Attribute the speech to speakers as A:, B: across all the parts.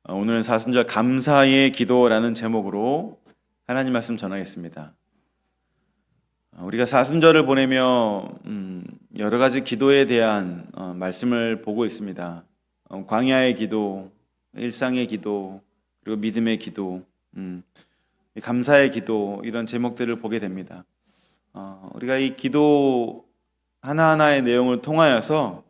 A: 오늘은 사순절 감사의 기도라는 제목으로 하나님 말씀 전하겠습니다. 우리가 사순절을 보내며 여러 가지 기도에 대한 말씀을 보고 있습니다. 광야의 기도, 일상의 기도, 그리고 믿음의 기도, 감사의 기도, 이런 제목들을 보게 됩니다. 우리가 이 기도 하나하나의 내용을 통하여서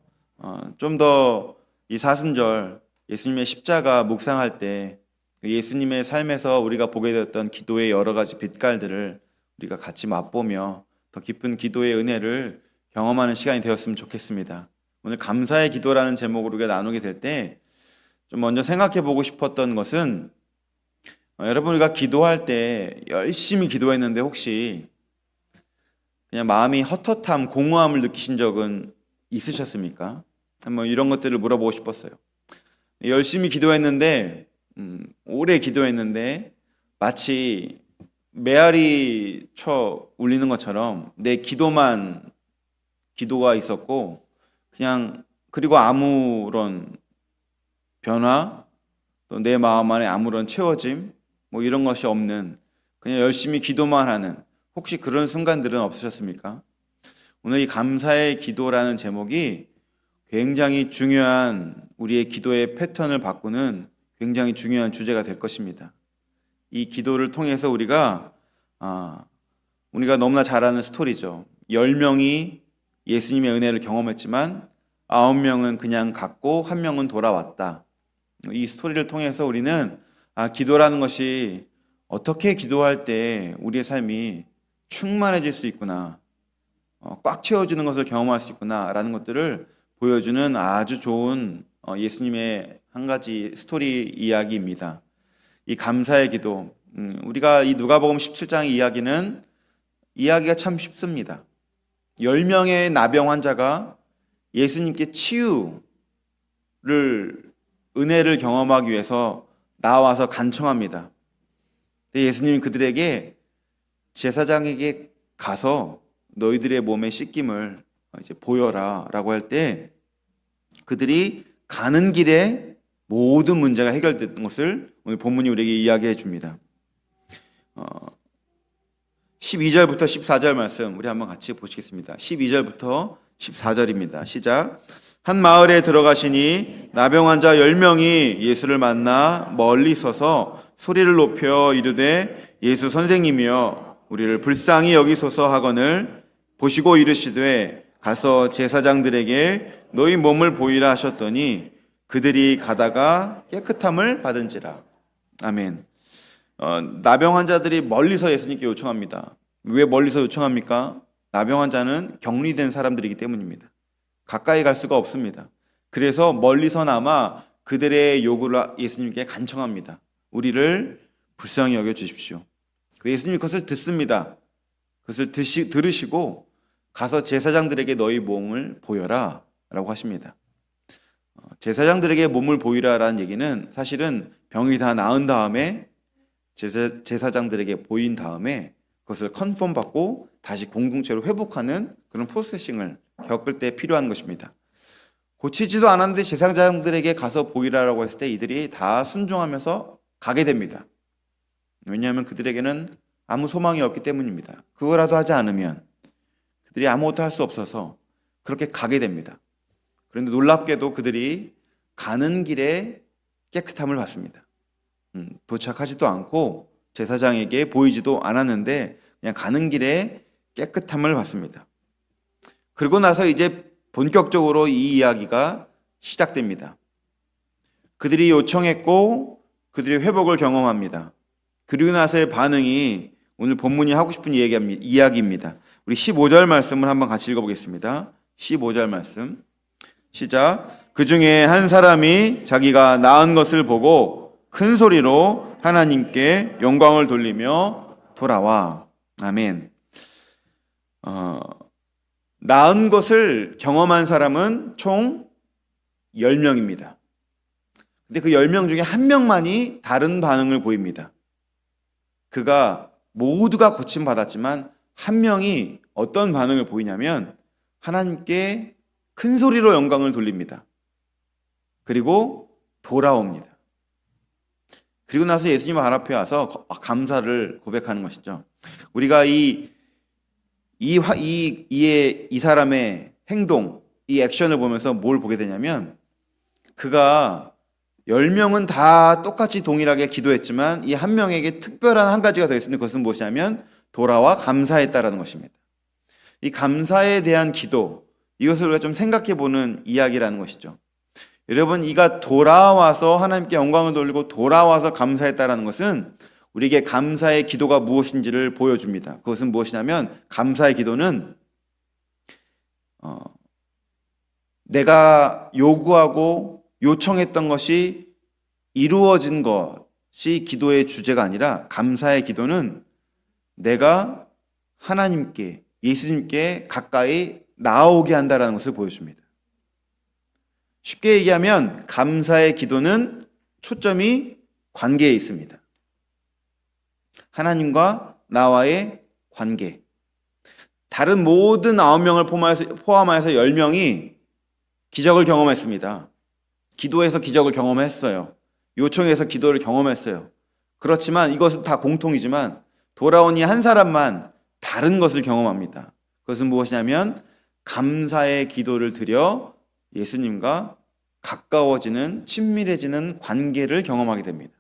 A: 좀 더 이 사순절 예수님의 십자가 묵상할 때 예수님의 삶에서 우리가 보게 되었던 기도의 여러 가지 빛깔들을 우리가 같이 맛보며 더 깊은 기도의 은혜를 경험하는 시간이 되었으면 좋겠습니다. 오늘 감사의 기도라는 제목으로 우리가 나누게 될 때 좀 먼저 생각해 보고 싶었던 것은 여러분, 우리가 기도할 때 열심히 기도했는데 혹시 그냥 마음이 헛헛함, 공허함을 느끼신 적은 있으셨습니까? 한번 이런 것들을 물어보고 싶었어요. 열심히 기도했는데 오래 기도했는데 마치 메아리 쳐 울리는 것처럼 내 기도만 기도가 있었고 그냥 그리고 아무런 변화 또 내 마음 안에 아무런 채워짐 이런 것이 없는 그냥 열심히 기도만 하는 혹시 그런 순간들은 없으셨습니까? 오늘 이 감사의 기도라는 제목이 굉장히 중요한 우리의 기도의 패턴을 바꾸는 굉장히 중요한 주제가 될 것입니다. 이 기도를 통해서 우리가 너무나 잘 아는 스토리죠. 10명이 예수님의 은혜를 경험했지만 9명은 그냥 갔고 1명은 돌아왔다. 이 스토리를 통해서 우리는 기도라는 것이 어떻게 기도할 때 우리의 삶이 충만해질 수 있구나, 꽉 채워지는 것을 경험할 수 있구나라는 것들을 보여주는 아주 좋은 예수님의 한 가지 스토리 이야기입니다. 이 감사의 기도, 우리가 이 누가복음 17장 이야기가 참 쉽습니다. 10명의 나병 환자가 예수님께 은혜를 경험하기 위해서 나와서 간청합니다. 예수님이 그들에게 제사장에게 가서 너희들의 몸의 씻김을 이제 보여라 라고 할 때 그들이 가는 길에 모든 문제가 해결된 것을 오늘 본문이 우리에게 이야기해 줍니다. 12절부터 14절 말씀 우리 한번 같이 보시겠습니다. 12절부터 14절입니다. 시작. 한 마을에 들어가시니 나병 환자 10명이 예수를 만나 멀리 서서 소리를 높여 이르되 예수 선생님이여 우리를 불쌍히 여기소서 하거늘 보시고 이르시되 가서 제사장들에게 너희 몸을 보이라 하셨더니 그들이 가다가 깨끗함을 받은지라. 아멘. 나병 환자들이 멀리서 예수님께 요청합니다. 왜 멀리서 요청합니까? 나병 환자는 격리된 사람들이기 때문입니다. 가까이 갈 수가 없습니다. 그래서 멀리서나마 그들의 요구를 예수님께 간청합니다. 우리를 불쌍히 여겨 주십시오. 예수님이 그것을 듣습니다. 그것을 들으시고 가서 제사장들에게 너희 몸을 보여라 라고 하십니다. 제사장들에게 몸을 보이라라는 얘기는 사실은 병이 다 나은 다음에 제사장들에게 보인 다음에 그것을 컨펌 받고 다시 공동체로 회복하는 그런 프로세싱을 겪을 때 필요한 것입니다. 고치지도 않았는데 제사장들에게 가서 보이라라고 했을 때 이들이 다 순종하면서 가게 됩니다. 왜냐하면 그들에게는 아무 소망이 없기 때문입니다. 그거라도 하지 않으면 그들이 아무것도 할 수 없어서 그렇게 가게 됩니다. 그런데 놀랍게도 그들이 가는 길에 깨끗함을 받습니다. 도착하지도 않고 제사장에게 보이지도 않았는데 그냥 가는 길에 깨끗함을 받습니다. 그리고 나서 이제 본격적으로 이 이야기가 시작됩니다. 그들이 요청했고 그들이 회복을 경험합니다. 그리고 나서의 반응이 오늘 본문이 하고 싶은 이야기입니다. 우리 15절 말씀을 한번 같이 읽어보겠습니다. 15절 말씀 시작. 그 중에 한 사람이 자기가 나은 것을 보고 큰 소리로 하나님께 영광을 돌리며 돌아와. 아멘. 나은 것을 경험한 사람은 총 10명입니다. 근데 그 10명 중에 한 명만이 다른 반응을 보입니다. 그가 모두가 고침받았지만 한 명이 어떤 반응을 보이냐면 하나님께 큰 소리로 영광을 돌립니다. 그리고 돌아옵니다. 그리고 나서 예수님 발 앞에 와서 감사를 고백하는 것이죠. 우리가 이 사람의 행동, 이 액션을 보면서 뭘 보게 되냐면, 그가 10명은 다 똑같이 동일하게 기도했지만 이 한 명에게 특별한 한 가지가 더 있습니다. 그것은 무엇이냐면 돌아와 감사했다라는 것입니다. 이 감사에 대한 기도, 이것을 우리가 좀 생각해 보는 이야기라는 것이죠. 여러분, 이가 돌아와서 하나님께 영광을 돌리고 돌아와서 감사했다라는 것은 우리에게 감사의 기도가 무엇인지를 보여줍니다. 그것은 무엇이냐면, 감사의 기도는 내가 요구하고 요청했던 것이 이루어진 것이 기도의 주제가 아니라, 감사의 기도는 내가 하나님께, 예수님께 가까이 나오게 한다는 것을 보여줍니다. 쉽게 얘기하면 감사의 기도는 초점이 관계에 있습니다. 하나님과 나와의 관계. 다른 모든 9명을 포함해서 10명이 기적을 경험했습니다. 기도에서 기적을 경험했어요. 요청해서 기도를 경험했어요. 그렇지만 이것은 다 공통이지만 돌아온 이 한 사람만 다른 것을 경험합니다. 그것은 무엇이냐면 감사의 기도를 드려 예수님과 가까워지는, 친밀해지는 관계를 경험하게 됩니다.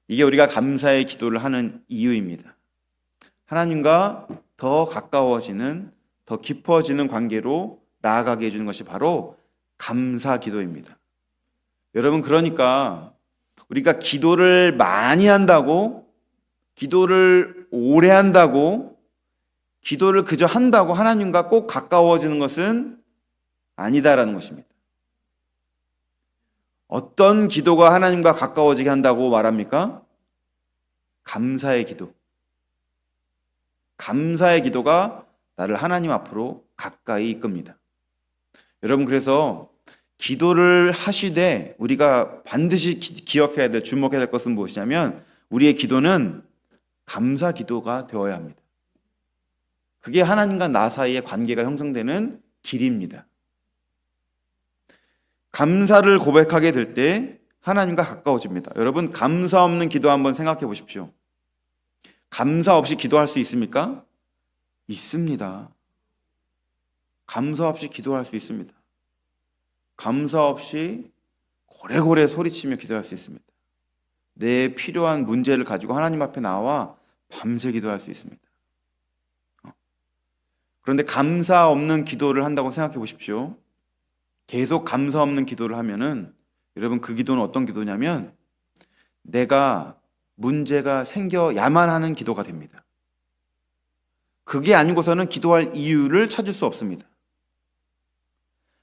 A: 이게 우리가 감사의 기도를 하는 이유입니다. 하나님과 더 가까워지는, 더 깊어지는 관계로 나아가게 해주는 것이 바로 감사 기도입니다. 여러분, 그러니까 우리가 기도를 많이 한다고, 기도를 오래 한다고, 기도를 그저 한다고 하나님과 꼭 가까워지는 것은 아니다라는 것입니다. 어떤 기도가 하나님과 가까워지게 한다고 말합니까? 감사의 기도. 감사의 기도가 나를 하나님 앞으로 가까이 이끕니다. 여러분, 그래서 기도를 하시되 우리가 반드시 기억해야 될, 주목해야 될 것은 무엇이냐면 우리의 기도는 감사 기도가 되어야 합니다. 그게 하나님과 나 사이의 관계가 형성되는 길입니다. 감사를 고백하게 될 때 하나님과 가까워집니다. 여러분, 감사 없는 기도 한번 생각해 보십시오. 감사 없이 기도할 수 있습니까? 있습니다. 감사 없이 기도할 수 있습니다. 감사 없이 고래고래 소리치며 기도할 수 있습니다. 내 필요한 문제를 가지고 하나님 앞에 나와 밤새 기도할 수 있습니다. 그런데 감사 없는 기도를 한다고 생각해 보십시오. 계속 감사 없는 기도를 하면은 여러분, 그 기도는 어떤 기도냐면 내가 문제가 생겨야만 하는 기도가 됩니다. 그게 아니고서는 기도할 이유를 찾을 수 없습니다.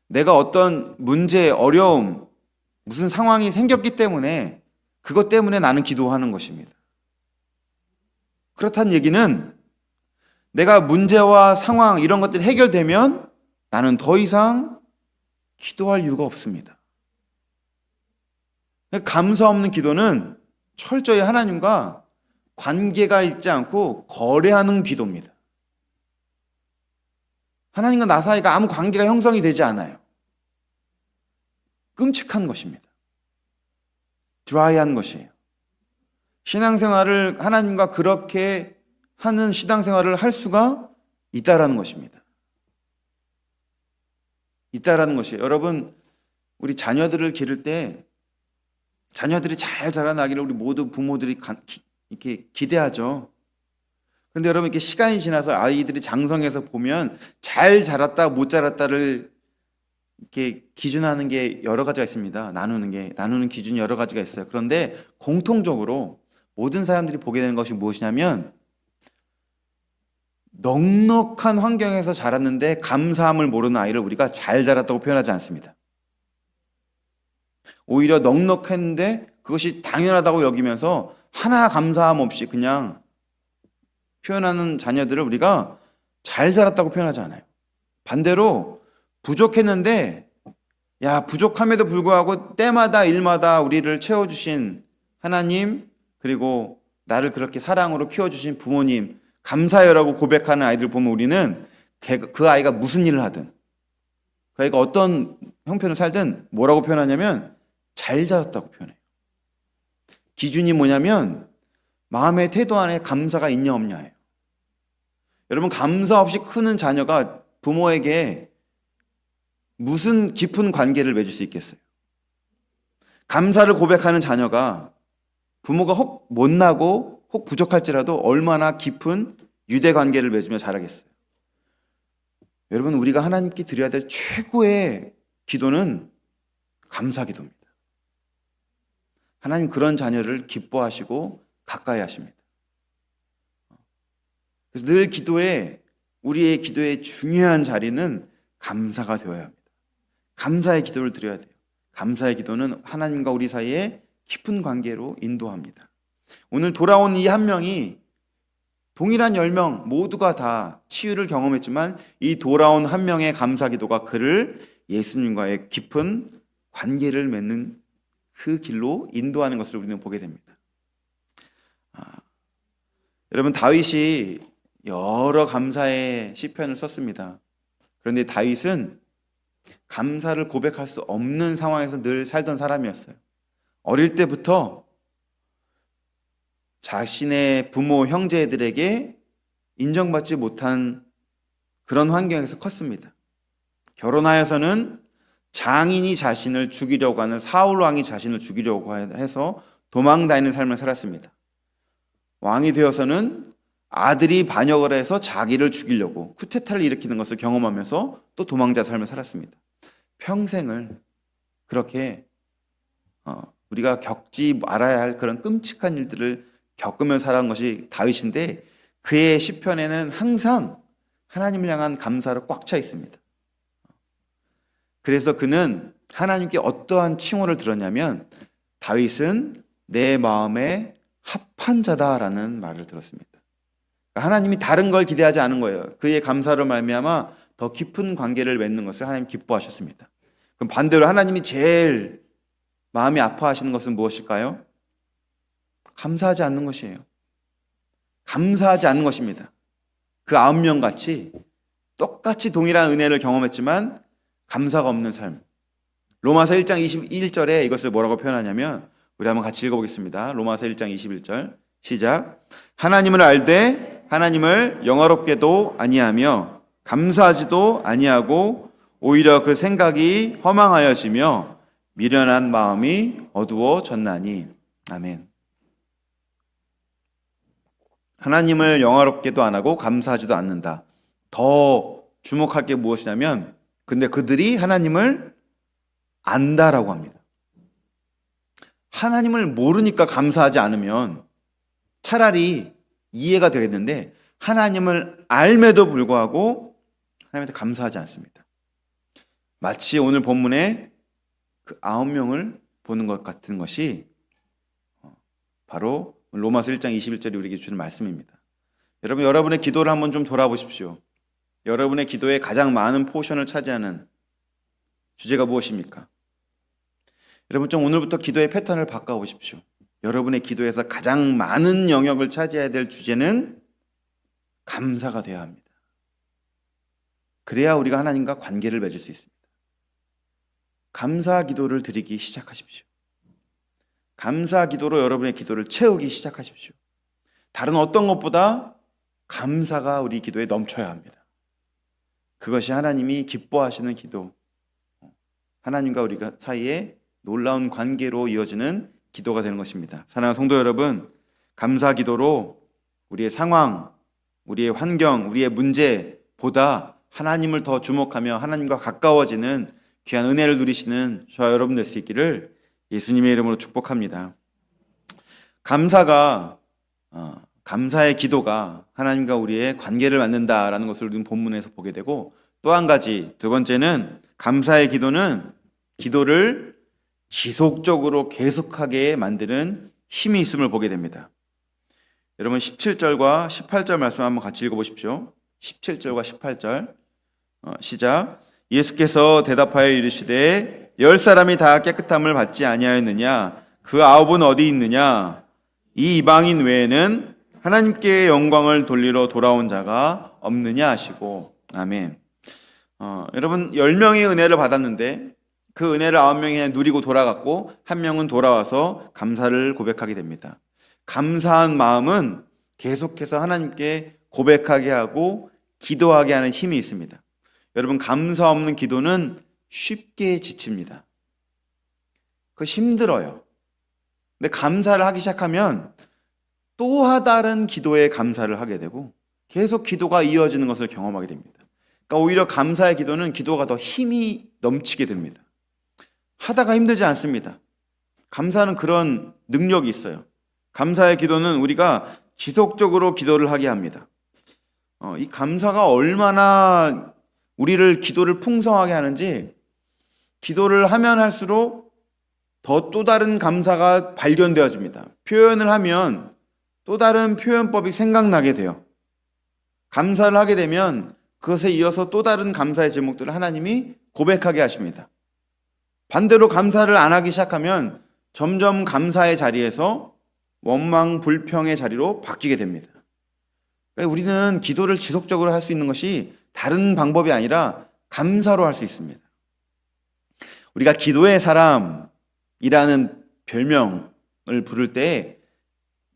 A: 내가 어떤 문제, 어려움, 무슨 상황이 생겼기 때문에 그것 때문에 나는 기도하는 것입니다. 그렇다는 얘기는 내가 문제와 상황 이런 것들이 해결되면 나는 더 이상 기도할 이유가 없습니다. 감사 없는 기도는 철저히 하나님과 관계가 있지 않고 거래하는 기도입니다. 하나님과 나 사이가 아무 관계가 형성이 되지 않아요. 끔찍한 것입니다. 드라이한 것이에요. 신앙생활을 하나님과 그렇게 하는 신앙생활을 할 수가 있다라는 것입니다. 있다라는 것이에요. 여러분, 우리 자녀들을 기를 때 자녀들이 잘 자라나기를 우리 모두 부모들이 이렇게 기대하죠. 그런데 여러분, 이렇게 시간이 지나서 아이들이 장성해서 보면 잘 자랐다 못 자랐다를 이렇게 기준하는 게 여러 가지가 있습니다. 나누는 기준이 여러 가지가 있어요. 그런데 공통적으로 모든 사람들이 보게 되는 것이 무엇이냐면 넉넉한 환경에서 자랐는데 감사함을 모르는 아이를 우리가 잘 자랐다고 표현하지 않습니다. 오히려 넉넉했는데 그것이 당연하다고 여기면서 하나 감사함 없이 그냥 표현하는 자녀들을 우리가 잘 자랐다고 표현하지 않아요. 반대로 부족했는데 부족함에도 불구하고 때마다 일마다 우리를 채워주신 하나님, 그리고 나를 그렇게 사랑으로 키워주신 부모님 감사해요라고 고백하는 아이들 보면 우리는 그 아이가 무슨 일을 하든, 그 아이가 어떤 형편을 살든 뭐라고 표현하냐면 잘 자랐다고 표현해요. 기준이 뭐냐면 마음의 태도 안에 감사가 있냐 없냐예요. 여러분, 감사 없이 크는 자녀가 부모에게 무슨 깊은 관계를 맺을 수 있겠어요? 감사를 고백하는 자녀가 부모가 혹 못나고 혹 부족할지라도 얼마나 깊은 유대 관계를 맺으며 자라겠어요. 여러분, 우리가 하나님께 드려야 될 최고의 기도는 감사 기도입니다. 하나님 그런 자녀를 기뻐하시고 가까이 하십니다. 그래서 늘 기도에, 우리의 기도의 중요한 자리는 감사가 되어야 합니다. 감사의 기도를 드려야 돼요. 감사의 기도는 하나님과 우리 사이에 깊은 관계로 인도합니다. 오늘 돌아온 이 한 명이 동일한 10명 모두가 다 치유를 경험했지만 이 돌아온 한 명의 감사 기도가 그를 예수님과의 깊은 관계를 맺는 그 길로 인도하는 것을 우리는 보게 됩니다. 여러분, 다윗이 여러 감사의 시편을 썼습니다. 그런데 다윗은 감사를 고백할 수 없는 상황에서 늘 살던 사람이었어요. 어릴 때부터 자신의 부모, 형제들에게 인정받지 못한 그런 환경에서 컸습니다. 결혼하여서는 장인이 자신을 죽이려고 하는, 사울 왕이 자신을 죽이려고 해서 도망다니는 삶을 살았습니다. 왕이 되어서는 아들이 반역을 해서 자기를 죽이려고 쿠데타를 일으키는 것을 경험하면서 또 도망자 삶을 살았습니다. 평생을 그렇게 우리가 겪지 말아야 할 그런 끔찍한 일들을 겪으며 살아온 것이 다윗인데, 그의 시편에는 항상 하나님을 향한 감사로 꽉 차 있습니다. 그래서 그는 하나님께 어떠한 칭호를 들었냐면 다윗은 내 마음에 합한 자다라는 말을 들었습니다. 하나님이 다른 걸 기대하지 않은 거예요. 그의 감사로 말미암아 더 깊은 관계를 맺는 것을 하나님 기뻐하셨습니다. 그럼 반대로 하나님이 제일 마음이 아파하시는 것은 무엇일까요? 감사하지 않는 것이에요. 감사하지 않는 것입니다. 그 9명 같이 똑같이 동일한 은혜를 경험했지만 감사가 없는 삶. 로마서 1장 21절에 이것을 뭐라고 표현하냐면, 우리 한번 같이 읽어보겠습니다. 로마서 1장 21절 시작. 하나님을 알되 하나님을 영화롭게도 아니하며 감사하지도 아니하고 오히려 그 생각이 허망하여지며 미련한 마음이 어두워졌나니. 아멘. 하나님을 영화롭게도 안 하고 감사하지도 않는다. 더 주목할 게 무엇이냐면, 근데 그들이 하나님을 안다라고 합니다. 하나님을 모르니까 감사하지 않으면 차라리 이해가 되겠는데, 하나님을 알매도 불구하고 하나님한테 감사하지 않습니다. 마치 오늘 본문에 그 9명을 보는 것 같은 것이 바로 로마서 1장 21절이 우리에게 주는 말씀입니다. 여러분, 여러분의 기도를 한번 좀 돌아보십시오. 여러분의 기도에 가장 많은 포션을 차지하는 주제가 무엇입니까? 여러분, 좀 오늘부터 기도의 패턴을 바꿔보십시오. 여러분의 기도에서 가장 많은 영역을 차지해야 될 주제는 감사가 되어야 합니다. 그래야 우리가 하나님과 관계를 맺을 수 있습니다. 감사 기도를 드리기 시작하십시오. 감사 기도로 여러분의 기도를 채우기 시작하십시오. 다른 어떤 것보다 감사가 우리 기도에 넘쳐야 합니다. 그것이 하나님이 기뻐하시는 기도, 하나님과 우리가 사이에 놀라운 관계로 이어지는 기도가 되는 것입니다. 사랑하는 성도 여러분, 감사 기도로 우리의 상황, 우리의 환경, 우리의 문제보다 하나님을 더 주목하며 하나님과 가까워지는 귀한 은혜를 누리시는 저와 여러분 될 수 있기를 예수님의 이름으로 축복합니다. 감사의 기도가 하나님과 우리의 관계를 만든다라는 것을 우리는 본문에서 보게 되고, 또 한 가지, 두 번째는 감사의 기도는 기도를 지속적으로 계속하게 만드는 힘이 있음을 보게 됩니다. 여러분, 17절과 18절 말씀 한번 같이 읽어보십시오. 17절과 18절 시작. 예수께서 대답하여 이르시되 10사람이 다 깨끗함을 받지 아니하였느냐? 그 9은 어디 있느냐? 이 이방인 외에는 하나님께 영광을 돌리러 돌아온 자가 없느냐 하시고. 아멘. 여러분, 10명의 은혜를 받았는데 그 은혜를 9명이 그냥 누리고 돌아갔고 한 명은 돌아와서 감사를 고백하게 됩니다. 감사한 마음은 계속해서 하나님께 고백하게 하고 기도하게 하는 힘이 있습니다. 여러분, 감사 없는 기도는 쉽게 지칩니다. 그거 힘들어요. 근데 감사를 하기 시작하면 또 다른 기도에 감사를 하게 되고 계속 기도가 이어지는 것을 경험하게 됩니다. 그러니까 오히려 감사의 기도는 기도가 더 힘이 넘치게 됩니다. 하다가 힘들지 않습니다. 감사는 그런 능력이 있어요. 감사의 기도는 우리가 지속적으로 기도를 하게 합니다. 이 감사가 얼마나 우리를 기도를 풍성하게 하는지, 기도를 하면 할수록 또 다른 감사가 발견되어집니다. 표현을 하면 또 다른 표현법이 생각나게 돼요. 감사를 하게 되면 그것에 이어서 또 다른 감사의 제목들을 하나님이 고백하게 하십니다. 반대로 감사를 안 하기 시작하면 점점 감사의 자리에서 원망, 불평의 자리로 바뀌게 됩니다. 그러니까 우리는 기도를 지속적으로 할 수 있는 것이 다른 방법이 아니라 감사로 할 수 있습니다. 우리가 기도의 사람이라는 별명을 부를 때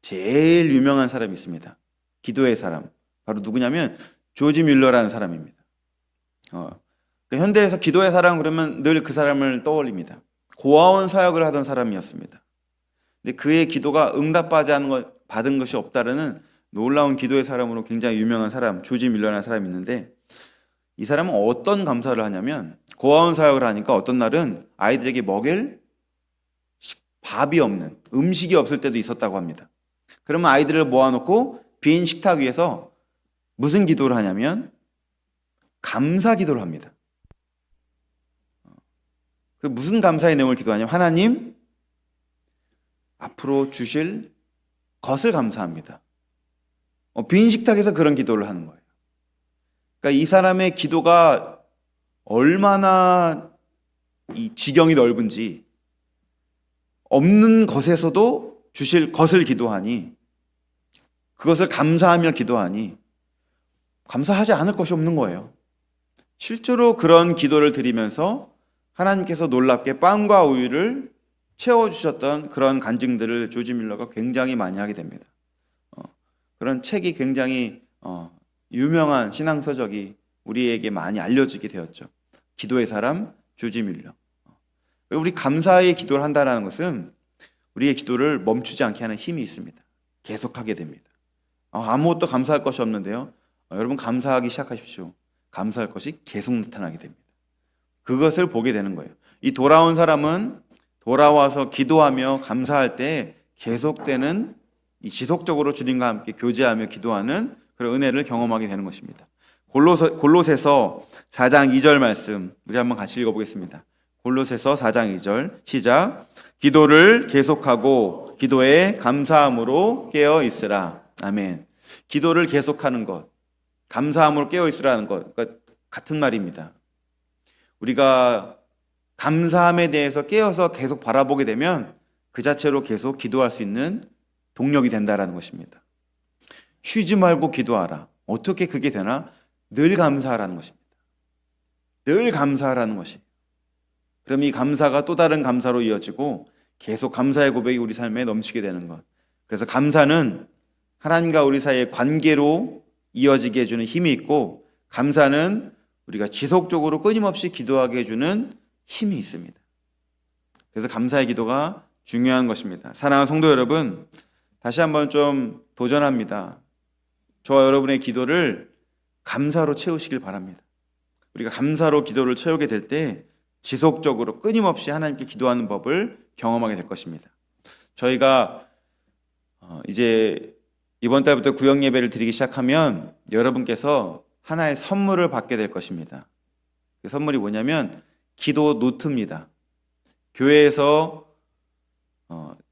A: 제일 유명한 사람이 있습니다. 기도의 사람. 바로 누구냐면 조지 뮬러라는 사람입니다. 현대에서 기도의 사람 그러면 늘 그 사람을 떠올립니다. 고아원 사역을 하던 사람이었습니다. 근데 그의 기도가 받은 것이 없다라는 놀라운 기도의 사람으로 굉장히 유명한 사람, 조지 뮬러라는 사람이 있는데, 이 사람은 어떤 감사를 하냐면 고아원 사역을 하니까 어떤 날은 아이들에게 먹일 밥이 없는, 음식이 없을 때도 있었다고 합니다. 그러면 아이들을 모아놓고 빈 식탁 위에서 무슨 기도를 하냐면 감사 기도를 합니다. 그 무슨 감사의 내용을 기도하냐면, 하나님, 앞으로 주실 것을 감사합니다. 빈 식탁에서 그런 기도를 하는 거예요. 그러니까 이 사람의 기도가 얼마나 이 지경이 넓은지, 없는 것에서도 주실 것을 기도하니, 그것을 감사하며 기도하니 감사하지 않을 것이 없는 거예요. 실제로 그런 기도를 드리면서 하나님께서 놀랍게 빵과 우유를 채워주셨던 그런 간증들을 조지 뮬러가 굉장히 많이 하게 됩니다. 그런 책이 굉장히 유명한 신앙서적이 우리에게 많이 알려지게 되었죠. 기도의 사람 조지 뮬러. 우리 감사의 기도를 한다는 것은 우리의 기도를 멈추지 않게 하는 힘이 있습니다. 계속하게 됩니다. 아무것도 감사할 것이 없는데요. 여러분, 감사하기 시작하십시오. 감사할 것이 계속 나타나게 됩니다. 그것을 보게 되는 거예요. 이 돌아온 사람은 돌아와서 기도하며 감사할 때 계속되는, 이 지속적으로 주님과 함께 교제하며 기도하는 그런 은혜를 경험하게 되는 것입니다. 골로새서 4장 2절 말씀 우리 한번 같이 읽어보겠습니다. 골로새서 4장 2절 시작. 기도를 계속하고 기도에 감사함으로 깨어 있으라. 아멘. 기도를 계속하는 것, 감사함으로 깨어 있으라는 것, 그러니까 같은 말입니다. 우리가 감사함에 대해서 깨어서 계속 바라보게 되면 그 자체로 계속 기도할 수 있는 동력이 된다라는 것입니다. 쉬지 말고 기도하라. 어떻게 그게 되나? 늘 감사하라는 것입니다. 늘 감사하라는 것이. 그럼 이 감사가 또 다른 감사로 이어지고 계속 감사의 고백이 우리 삶에 넘치게 되는 것. 그래서 감사는 하나님과 우리 사이의 관계로 이어지게 해주는 힘이 있고, 감사는 우리가 지속적으로 끊임없이 기도하게 해주는 힘이 있습니다. 그래서 감사의 기도가 중요한 것입니다. 사랑하는 성도 여러분, 다시 한번 좀 도전합니다. 저와 여러분의 기도를 감사로 채우시길 바랍니다. 우리가 감사로 기도를 채우게 될 때 지속적으로 끊임없이 하나님께 기도하는 법을 경험하게 될 것입니다. 저희가 이제 이번 달부터 구역 예배를 드리기 시작하면 여러분께서 하나의 선물을 받게 될 것입니다. 그 선물이 뭐냐면 기도 노트입니다. 교회에서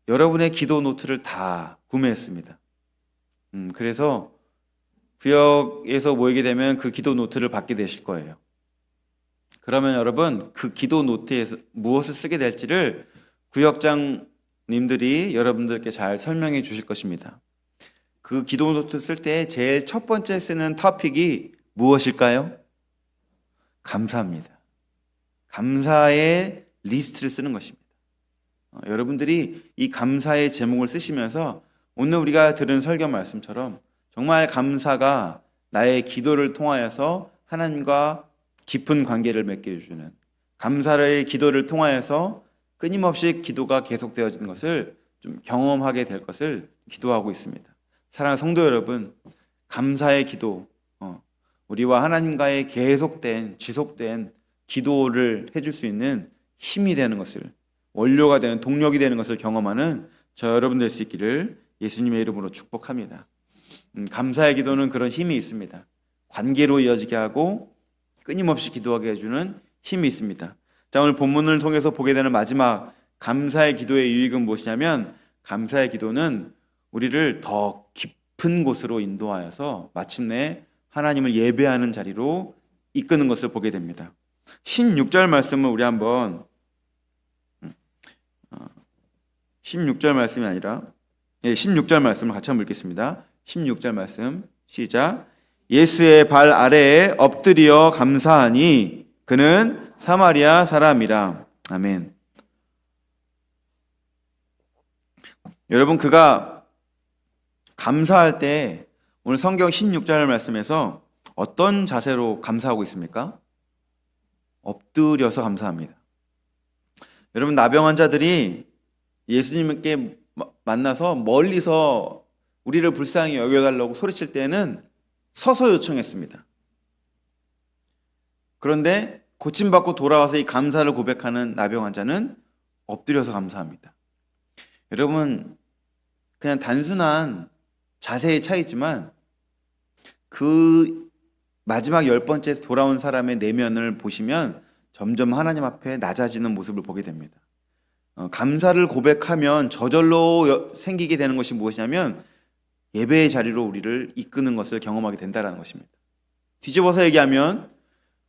A: 여러분의 기도 노트를 다 구매했습니다. 그래서 구역에서 모이게 되면 그 기도 노트를 받게 되실 거예요. 그러면 여러분, 그 기도 노트에서 무엇을 쓰게 될지를 구역장님들이 여러분들께 잘 설명해 주실 것입니다. 그 기도 노트 쓸 때 제일 첫 번째 쓰는 토픽이 무엇일까요? 감사합니다. 감사의 리스트를 쓰는 것입니다. 여러분들이 이 감사의 제목을 쓰시면서 오늘 우리가 들은 설교 말씀처럼 정말 감사가 나의 기도를 통하여서 하나님과 깊은 관계를 맺게 해주는, 감사의 기도를 통하여서 끊임없이 기도가 계속되어지는 것을 좀 경험하게 될 것을 기도하고 있습니다. 사랑하는 성도 여러분, 감사의 기도, 우리와 하나님과의 계속된 지속된 기도를 해줄 수 있는 힘이 되는 것을, 원료가 되는, 동력이 되는 것을 경험하는 저 여러분 될 수 있기를 예수님의 이름으로 축복합니다. 감사의 기도는 그런 힘이 있습니다. 관계로 이어지게 하고 끊임없이 기도하게 해주는 힘이 있습니다. 자, 오늘 본문을 통해서 보게 되는 마지막 감사의 기도의 유익은 무엇이냐면, 감사의 기도는 우리를 더 깊은 곳으로 인도하여서 마침내 하나님을 예배하는 자리로 이끄는 것을 보게 됩니다. 16절 말씀을 우리 한번 16절 말씀이 아니라 16절 말씀을 같이 한번 읽겠습니다. 16절 말씀 시작. 예수의 발 아래에 엎드려 감사하니 그는 사마리아 사람이라. 아멘. 여러분, 그가 감사할 때 오늘 성경 16절 말씀에서 어떤 자세로 감사하고 있습니까? 엎드려서 감사합니다. 여러분, 나병 환자들이 예수님께 만나서 멀리서 우리를 불쌍히 여겨달라고 소리칠 때는 서서 요청했습니다. 그런데 고침받고 돌아와서 이 감사를 고백하는 나병 환자는 엎드려서 감사합니다. 여러분, 그냥 단순한 자세의 차이지만 그 마지막 10번째 돌아온 사람의 내면을 보시면 점점 하나님 앞에 낮아지는 모습을 보게 됩니다. 감사를 고백하면 저절로 생기게 되는 것이 무엇이냐면 예배의 자리로 우리를 이끄는 것을 경험하게 된다는 것입니다. 뒤집어서 얘기하면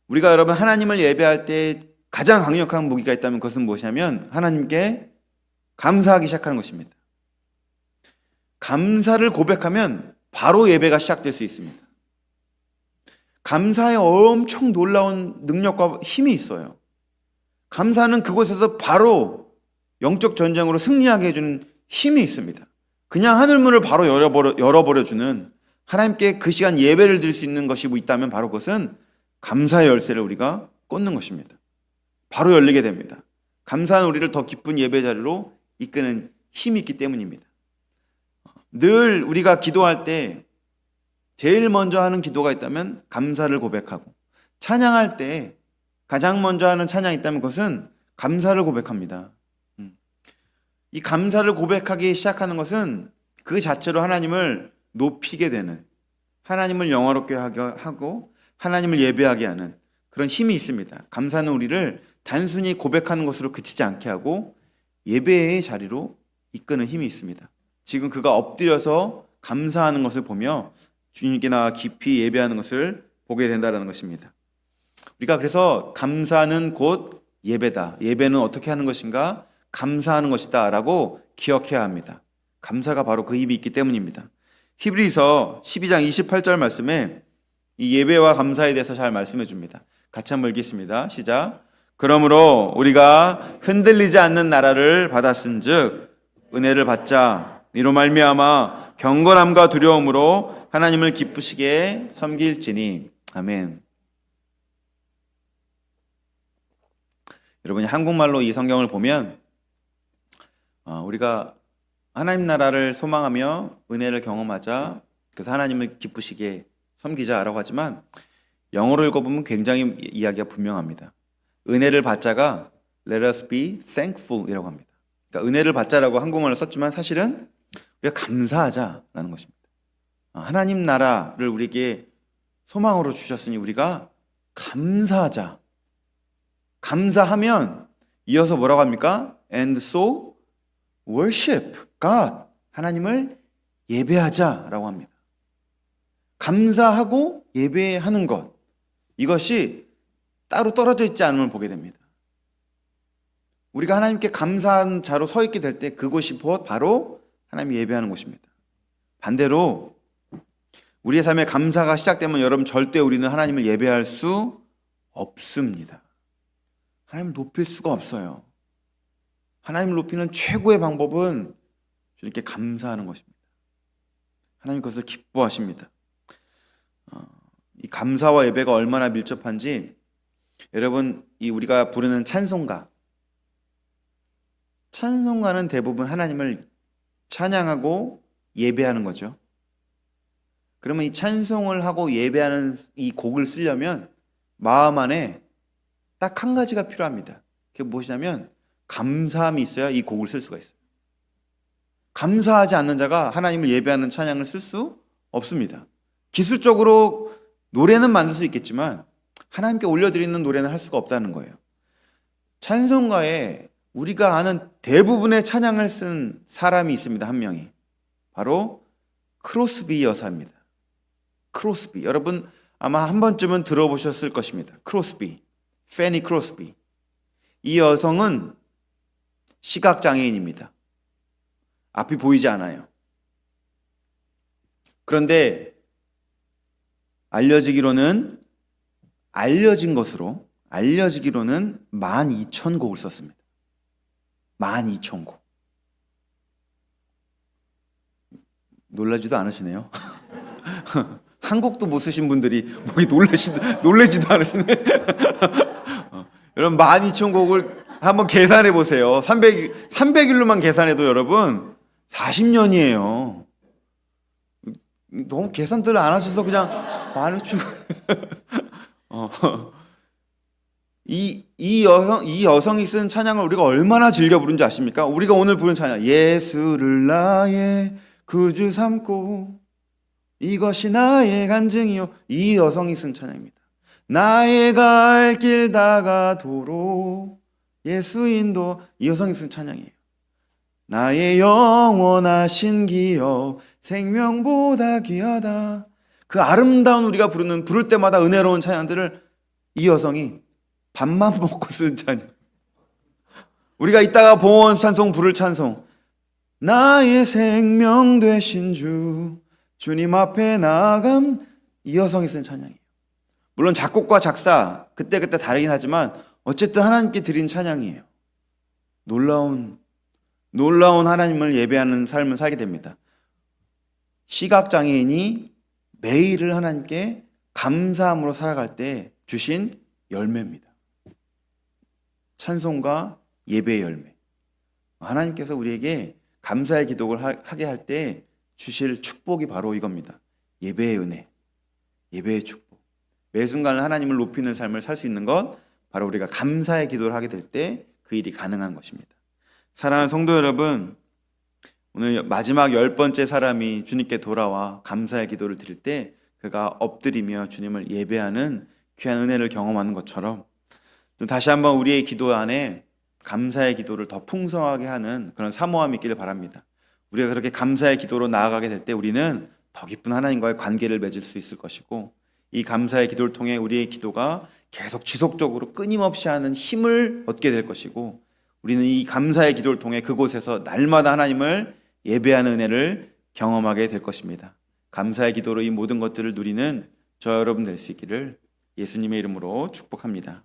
A: 우리가 여러분 하나님을 예배할 때 가장 강력한 무기가 있다면 그것은 무엇이냐면 하나님께 감사하기 시작하는 것입니다. 감사를 고백하면 바로 예배가 시작될 수 있습니다. 감사에 엄청 놀라운 능력과 힘이 있어요. 감사는 그곳에서 바로 영적 전쟁으로 승리하게 해주는 힘이 있습니다. 그냥 하늘문을 바로 열어버려주는, 하나님께 그 시간 예배를 드릴 수 있는 것이 뭐 있다면 바로 그것은 감사의 열쇠를 우리가 꽂는 것입니다. 바로 열리게 됩니다. 감사는 우리를 더 깊은 예배 자리로 이끄는 힘이 있기 때문입니다. 늘 우리가 기도할 때 제일 먼저 하는 기도가 있다면 감사를 고백하고, 찬양할 때 가장 먼저 하는 찬양이 있다면 그것은 감사를 고백합니다. 이 감사를 고백하기 시작하는 것은 그 자체로 하나님을 높이게 되는, 하나님을 영화롭게 하고 하나님을 예배하게 하는 그런 힘이 있습니다. 감사는 우리를 단순히 고백하는 것으로 그치지 않게 하고 예배의 자리로 이끄는 힘이 있습니다. 지금 그가 엎드려서 감사하는 것을 보며 주님께 나아 깊이 예배하는 것을 보게 된다는 것입니다. 우리가 그래서 감사는 곧 예배다, 예배는 어떻게 하는 것인가? 감사하는 것이다 라고 기억해야 합니다. 감사가 바로 그 힘이 있기 때문입니다. 히브리서 12장 28절 말씀에 이 예배와 감사에 대해서 잘 말씀해 줍니다. 같이 한번 읽겠습니다. 시작. 그러므로 우리가 흔들리지 않는 나라를 받았은즉 은혜를 받자 이로 말미암아 경건함과 두려움으로 하나님을 기쁘시게 섬길지니. 아멘. 여러분이 한국말로 이 성경을 보면 우리가 하나님 나라를 소망하며 은혜를 경험하자, 그래서 하나님을 기쁘시게 섬기자라고 하지만 영어로 읽어보면 굉장히 이야기가 분명합니다. 은혜를 받자가 Let us be thankful 이라고 합니다. 그러니까 은혜를 받자라고 한국말로 썼지만 사실은 우리가 감사하자라는 것입니다. 하나님 나라를 우리에게 소망으로 주셨으니 우리가 감사하자. 감사하면 이어서 뭐라고 합니까? And so worship God. 하나님을 예배하자라고 합니다. 감사하고 예배하는 것, 이것이 따로 떨어져 있지 않음을 보게 됩니다. 우리가 하나님께 감사한 자로 서 있게 될 때 그곳이 바로 하나님 예배하는 곳입니다. 반대로 우리의 삶에 감사가 시작되면 여러분 절대 우리는 하나님을 예배할 수 없습니다. 하나님을 높일 수가 없어요. 하나님을 높이는 최고의 방법은 주님께 감사하는 것입니다. 하나님 그것을 기뻐하십니다. 이 감사와 예배가 얼마나 밀접한지 여러분, 이 우리가 부르는 찬송가는 대부분 하나님을 찬양하고 예배하는 거죠. 그러면 이 찬송을 하고 예배하는 이 곡을 쓰려면 마음 안에 딱 한 가지가 필요합니다. 그게 무엇이냐면 감사함이 있어야 이 곡을 쓸 수가 있어요. 감사하지 않는 자가 하나님을 예배하는 찬양을 쓸 수 없습니다. 기술적으로 노래는 만들 수 있겠지만 하나님께 올려드리는 노래는 할 수가 없다는 거예요. 찬송가에 우리가 아는 대부분의 찬양을 쓴 사람이 있습니다. 한 명이. 바로 크로스비 여사입니다. 크로스비. 여러분 아마 한 번쯤은 들어보셨을 것입니다. 크로스비. 패니 크로스비. 이 여성은 시각장애인입니다. 앞이 보이지 않아요. 그런데 알려지기로는 12,000곡을 썼습니다. 12,000곡. 놀라지도 않으시네요. 한국도 못 쓰신 분들이 뭐기 놀라지도 않으시네. 여러분 12,000곡을 한번 계산해 보세요. 300일로만 계산해도 여러분 40년이에요. 너무 계산들 안 하셔서 그냥 12,000곡. 이 여성이 쓴 찬양을 우리가 얼마나 즐겨 부른지 아십니까? 우리가 오늘 부른 찬양, 예수를 나의 구주 삼고 이것이 나의 간증이요. 이 여성이 쓴 찬양입니다. 나의 갈 길 다가도록 예수 인도. 이 여성이 쓴 찬양이에요. 나의 영원하신 기업 생명보다 귀하다. 그 아름다운 우리가 부를 때마다 은혜로운 찬양들을 이 여성이 밥만 먹고 쓴 찬양. 우리가 이따가 봉헌 찬송 부를 찬송, 나의 생명 되신 주 주님 앞에 나아감. 이 여성이 쓴 찬양이에요. 물론 작곡과 작사 그때그때 다르긴 하지만 어쨌든 하나님께 드린 찬양이에요. 놀라운 하나님을 예배하는 삶을 살게 됩니다. 시각장애인이 매일을 하나님께 감사함으로 살아갈 때 주신 열매입니다. 찬송과 예배의 열매. 하나님께서 우리에게 감사의 기도를 하게 할 때 주실 축복이 바로 이겁니다. 예배의 은혜, 예배의 축복. 매 순간 하나님을 높이는 삶을 살 수 있는 것, 바로 우리가 감사의 기도를 하게 될 때 그 일이 가능한 것입니다. 사랑하는 성도 여러분, 오늘 마지막 10번째 사람이 주님께 돌아와 감사의 기도를 드릴 때 그가 엎드리며 주님을 예배하는 귀한 은혜를 경험하는 것처럼, 또 다시 한번 우리의 기도 안에 감사의 기도를 더 풍성하게 하는 그런 사모함이 있기를 바랍니다. 우리가 그렇게 감사의 기도로 나아가게 될 때 우리는 더 깊은 하나님과의 관계를 맺을 수 있을 것이고, 이 감사의 기도를 통해 우리의 기도가 계속 지속적으로 끊임없이 하는 힘을 얻게 될 것이고, 우리는 이 감사의 기도를 통해 그곳에서 날마다 하나님을 예배하는 은혜를 경험하게 될 것입니다. 감사의 기도로 이 모든 것들을 누리는 저 여러분 될 수 있기를 예수님의 이름으로 축복합니다.